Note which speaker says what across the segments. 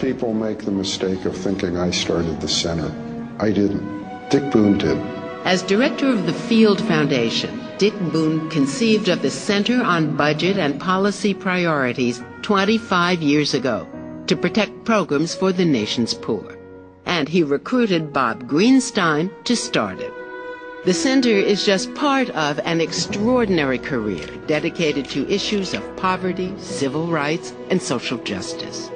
Speaker 1: people make the mistake of thinking I started the center. I didn't. Dick Boone did.
Speaker 2: As director of the Field Foundation, Dick Boone conceived of the Center on Budget and Policy Priorities 25 years ago to protect programs for the nation's poor. And he recruited Bob Greenstein to start it. The center is just part of an extraordinary career dedicated to issues of poverty, civil rights, and social justice.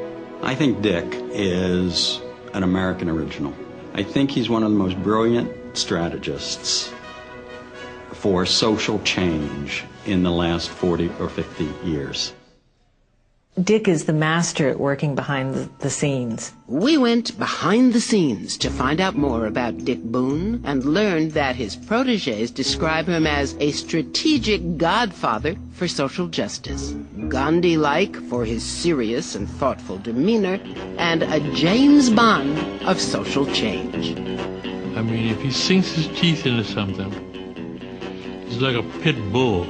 Speaker 3: I think Dick is an American original. I think he's one of the most brilliant strategists for social change in the last 40 or 50 years.
Speaker 4: Dick is the master at working behind the scenes.
Speaker 2: We went behind the scenes to find out more about Dick Boone and learned that his protégés describe him as a strategic godfather for social justice, Gandhi-like for his serious and thoughtful demeanor, and a James Bond of social change.
Speaker 5: I mean, if he sinks his teeth into something, he's like a pit bull.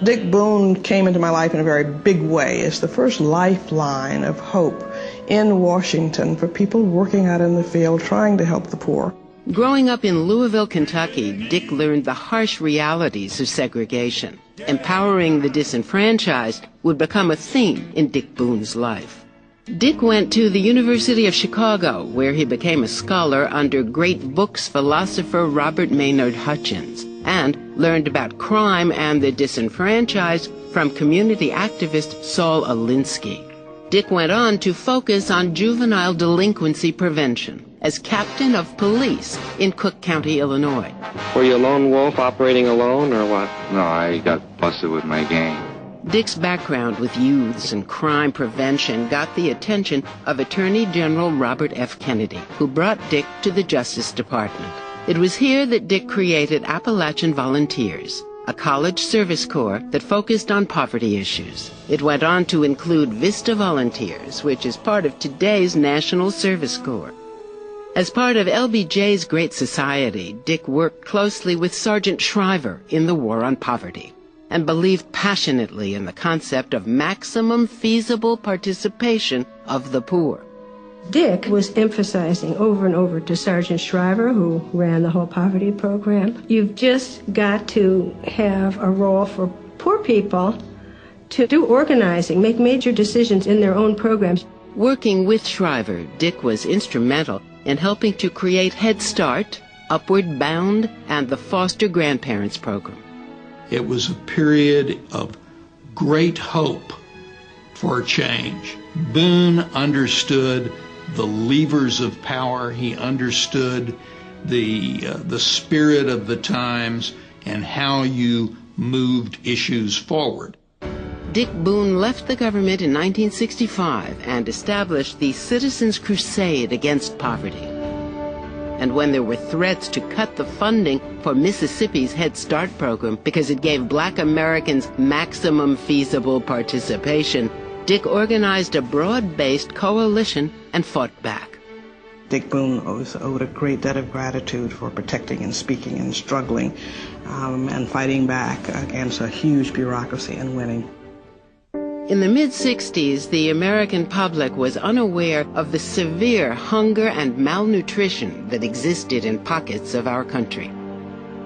Speaker 6: Dick Boone came into my life in a very big way. It's the first lifeline of hope in Washington for people working out in the field trying to help the poor.
Speaker 2: Growing up in Louisville, Kentucky, Dick learned the harsh realities of segregation. Empowering the disenfranchised would become a theme in Dick Boone's life. Dick went to the University of Chicago, where he became a scholar under great books philosopher Robert Maynard Hutchins, and learned about crime and the disenfranchised from community activist Saul Alinsky. Dick went on to focus on juvenile delinquency prevention as captain of police in Cook County, Illinois.
Speaker 7: Were you a lone wolf operating alone or what?
Speaker 8: No, I got busted with my gang.
Speaker 2: Dick's background with youths and crime prevention got the attention of Attorney General Robert F. Kennedy, who brought Dick to the Justice Department. It was here that Dick created Appalachian Volunteers, a college service corps that focused on poverty issues. It went on to include Vista Volunteers, which is part of today's National Service Corps. As part of LBJ's Great Society, Dick worked closely with Sergeant Shriver in the War on Poverty, and believed passionately in the concept of maximum feasible participation of the poor.
Speaker 9: Dick was emphasizing over and over to Sergeant Shriver, who ran the whole poverty program, you've just got to have a role for poor people to do organizing, make major decisions in their own programs.
Speaker 2: Working with Shriver, Dick was instrumental in helping to create Head Start, Upward Bound, and the Foster Grandparents Program.
Speaker 10: It was a period of great hope for change. Boone understood the levers of power. He understood the spirit of the times and how you moved issues forward.
Speaker 2: Dick Boone left the government in 1965 and established the Citizens Crusade Against Poverty. And when there were threats to cut the funding for Mississippi's Head Start program because it gave Black Americans maximum feasible participation, Dick organized a broad-based coalition and fought back.
Speaker 6: Dick Boone was owed a great debt of gratitude for protecting and speaking and struggling and fighting back against a huge bureaucracy and winning.
Speaker 2: In the mid-60s, the American public was unaware of the severe hunger and malnutrition that existed in pockets of our country.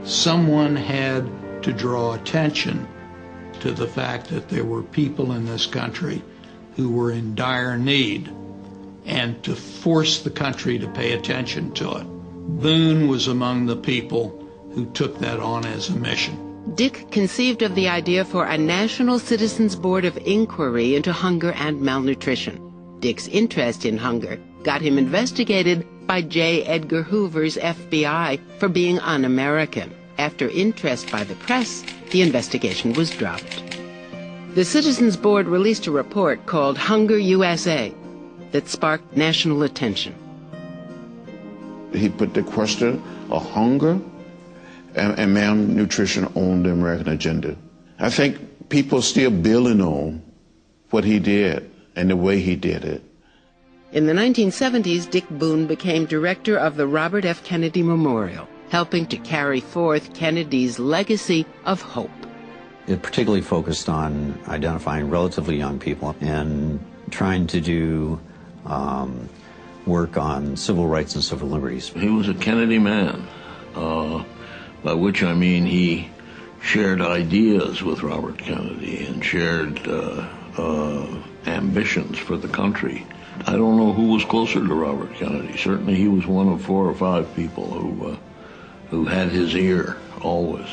Speaker 10: Someone had to draw attention to the fact that there were people in this country who were in dire need, and to force the country to pay attention to it. Boone was among the people who took that on as a mission.
Speaker 2: Dick conceived of the idea for a National Citizens Board of Inquiry into hunger and malnutrition. Dick's interest in hunger got him investigated by J. Edgar Hoover's FBI for being un-American. After interest by the press, the investigation was dropped. The Citizens Board released a report called Hunger USA that sparked national attention.
Speaker 11: He put the question of hunger and malnutrition on the American agenda. I think people are still building on what he did and the way he did it.
Speaker 2: In the 1970s, Dick Boone became director of the Robert F. Kennedy Memorial, helping to carry forth Kennedy's legacy of hope.
Speaker 3: It particularly focused on identifying relatively young people and trying to do
Speaker 12: work on civil rights and civil liberties.
Speaker 13: He was a Kennedy man, by which I mean he shared ideas with Robert Kennedy and shared ambitions for the country. I don't know who was closer to Robert Kennedy. Certainly he was one of 4 or 5 people who had his ear always.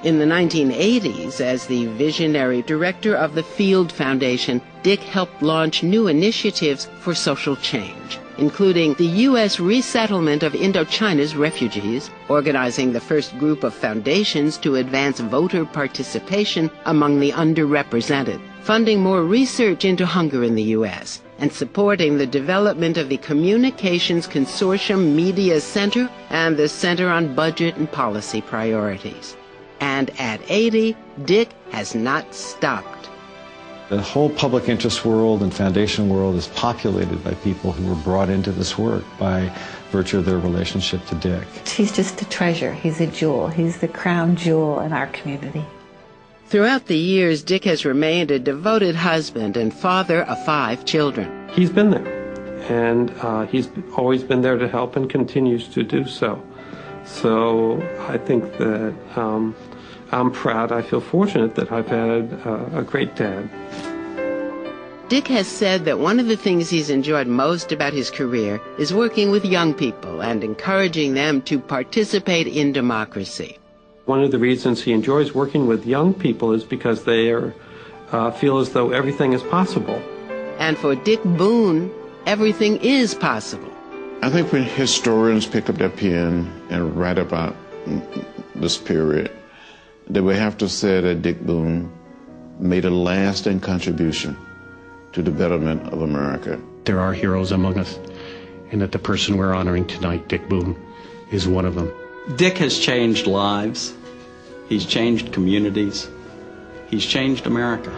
Speaker 2: In the 1980s, as the visionary director of the Field Foundation, Dick helped launch new initiatives for social change, including the U.S. resettlement of Indochina's refugees, organizing the first group of foundations to advance voter participation among the underrepresented, funding more research into hunger in the U.S., and supporting the development of the Communications Consortium Media Center and the Center on Budget and Policy Priorities. And at Aide, Dick has not stopped.
Speaker 14: The whole public interest world and foundation world is populated by people who were brought into this work by virtue of their relationship to Dick.
Speaker 4: He's just a treasure. He's a jewel. He's the crown jewel in our community.
Speaker 2: Throughout the years, Dick has remained a devoted husband and father of 5 children.
Speaker 15: He's been there, and he's always been there to help and continues to do so. So I think that I'm proud. I feel fortunate that I've had a great dad.
Speaker 2: Dick has said that one of the things he's enjoyed most about his career is working with young people and encouraging them to participate in democracy.
Speaker 15: One of the reasons he enjoys working with young people is because they feel as though everything is possible.
Speaker 2: And for Dick Boone, everything is possible.
Speaker 11: I think when historians pick up their pen and write about this period, they would have to say that Dick Boone made a lasting contribution to the betterment of America.
Speaker 16: There are heroes among us, and that the person we're honoring tonight, Dick Boone, is one of them.
Speaker 3: Dick has changed lives. He's changed communities. He's changed America.